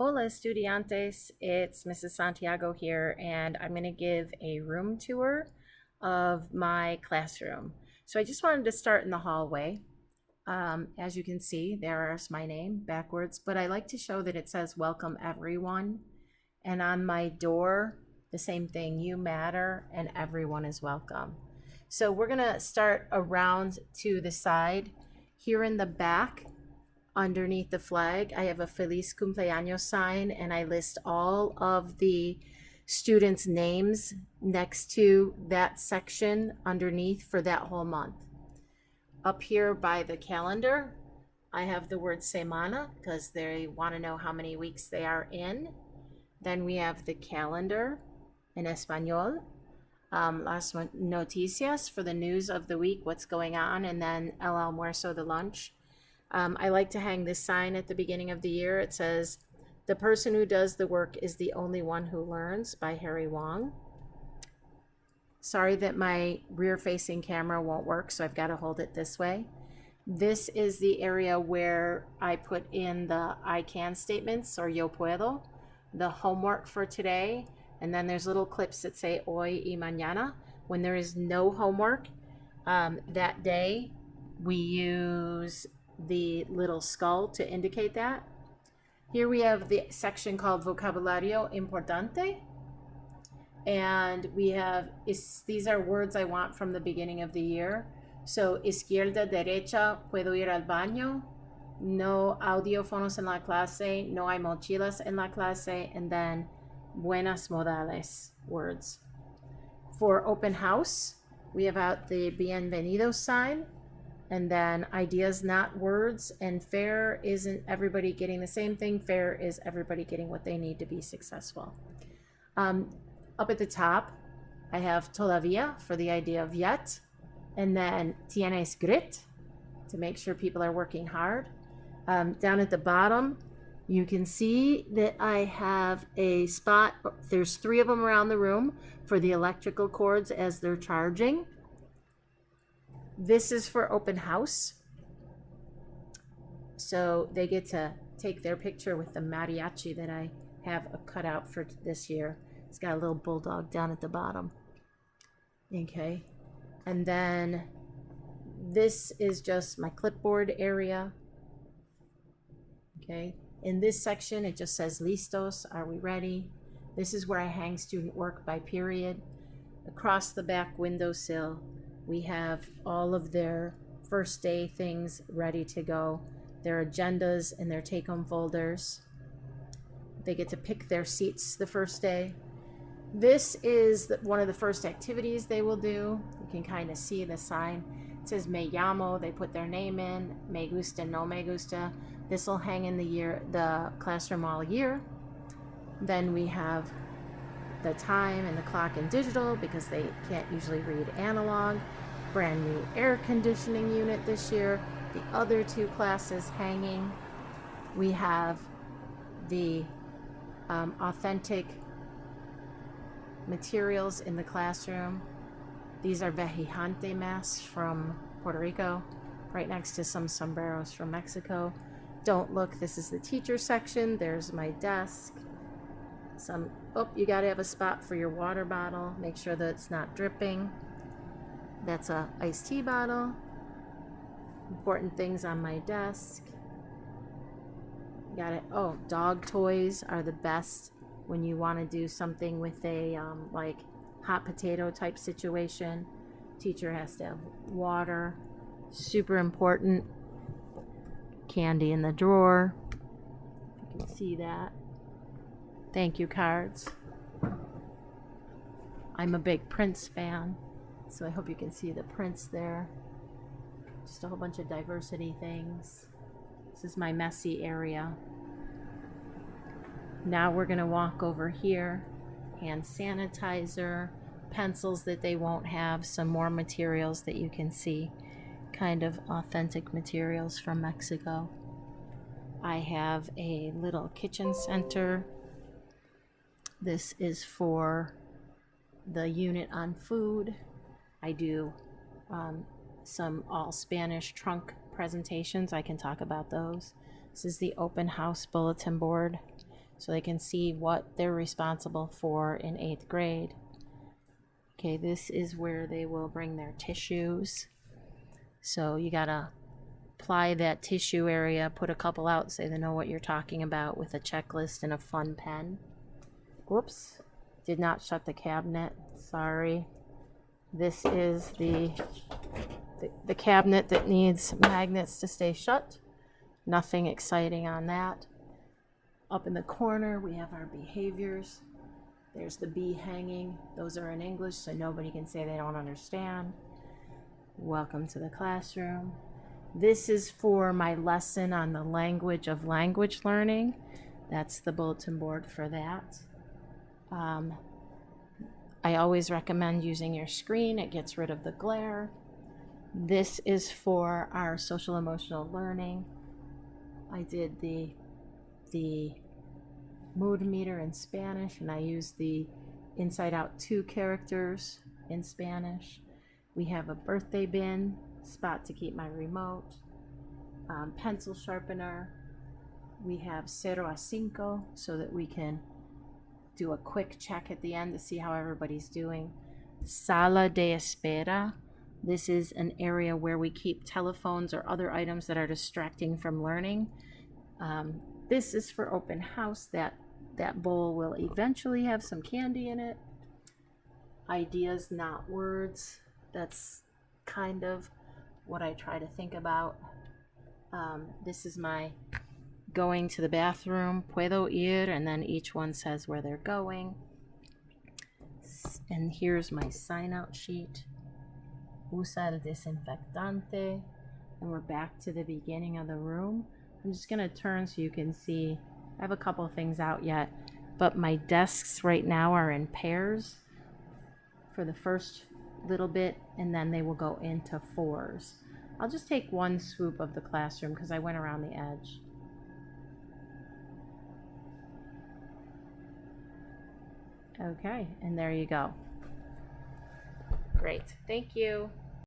Hola, estudiantes. It's Mrs. Santiago here, and I'm going to give a room tour of my classroom. So I just wanted to start in the hallway. As you can see, there's my name backwards, but I like to show that it says welcome everyone. And on my door, the same thing, you matter and everyone is welcome. So we're going to start around to the side. Here in the back, underneath the flag, I have a Feliz Cumpleaños sign, and I list all of the students' names next to that section underneath for that whole month. Up here by the calendar, I have the word semana because they want to know how many weeks they are in. Then we have the calendar in Espanol, las noticias for the news of the week, what's going on, and then el almuerzo, the lunch. I like to hang this sign at the beginning of the year. It says, "The person who does the work is the only one who learns," by Harry Wong. Sorry that my rear-facing camera won't work, so I've got to hold it this way. This is the area where I put in the I can statements, or yo puedo, the homework for today, and then there's little clips that say hoy y mañana. When there is no homework that day, we use the little skull to indicate that. Here we have the section called Vocabulario Importante, and we have, these are words I want from the beginning of the year. So, izquierda, derecha, puedo ir al baño, no audífonos en la clase, no hay mochilas en la clase, and then buenas modales words. For open house, we have out the bienvenido sign, and then ideas, not words, and fair isn't everybody getting the same thing. Fair is everybody getting what they need to be successful. Up at the top, I have todavía for the idea of yet, and then tienes grit to make sure people are working hard. Down at the bottom, you can see that I have a spot. There's 3 of them around the room for the electrical cords as they're charging. This is for open house. So they get to take their picture with the mariachi that I have a cutout for this year. It's got a little bulldog down at the bottom. Okay. And then this is just my clipboard area. Okay. In this section, it just says listos. Are we ready? This is where I hang student work by period. Across the back windowsill, we have all of their first day things ready to go, their agendas and their take-home folders. They get to pick their seats the first day. This is one of the first activities they will do. You can kind of see the sign. It says me llamo. They put their name in. Me gusta, no me gusta. This will hang in the classroom all year. Then we have the time and the clock in digital because they can't usually read analog. Brand new air conditioning unit this year. The other 2 classes hanging. We have the authentic materials in the classroom. These are vejigante masks from Puerto Rico, right next to some sombreros from Mexico. Don't look, this is the teacher section. There's my desk. You gotta have a spot for your water bottle. Make sure that it's not dripping. That's a iced tea bottle. Important things on my desk. Got it. Oh, dog toys are the best when you want to do something with a like hot potato type situation. Teacher has to have water. Super important. Candy in the drawer. You can see that. Thank you cards. I'm a big Prince fan, so I hope you can see the Prince there. Just a whole bunch of diversity things. This is my messy area. Now we're going to walk over here. Hand sanitizer, pencils that they won't have, some more materials that you can see, kind of authentic materials from Mexico. I have a little kitchen center. This is for the unit on food. I do some all Spanish trunk presentations. I can talk about those. This is the open house bulletin board. so they can see what they're responsible for in 8th grade. Okay, this is where they will bring their tissues. So you gotta apply that tissue area, put a couple out so they know what you're talking about with a checklist and a fun pen. Whoops, did not shut the cabinet, sorry. This is the cabinet that needs magnets to stay shut. Nothing exciting on that. Up in the corner, we have our behaviors. There's the bee hanging. Those are in English, so nobody can say they don't understand. Welcome to the classroom. This is for my lesson on the language of language learning. That's the bulletin board for that. I always recommend using your screen. It gets rid of the glare. This is for our social emotional learning. I did the mood meter in Spanish, and I used the Inside Out 2 characters in Spanish. We have a birthday bin, spot to keep my remote, pencil sharpener. We have 0 a 5 so that we can do a quick check at the end to see how everybody's doing. Sala de espera. This is an area where we keep telephones or other items that are distracting from learning. This is for open house. That bowl will eventually have some candy in it. Ideas, not words. That's kind of what I try to think about. This is my going to the bathroom. Puedo ir, and then each one says where they're going. And here's my sign out sheet. Usa el desinfectante. And we're back to the beginning of the room. I'm just gonna turn so you can see. I have a couple of things out yet, but my desks right now are in pairs for the first little bit, and then they will go into 4s. I'll just take one swoop of the classroom because I went around the edge. Okay, and there you go. Great, thank you.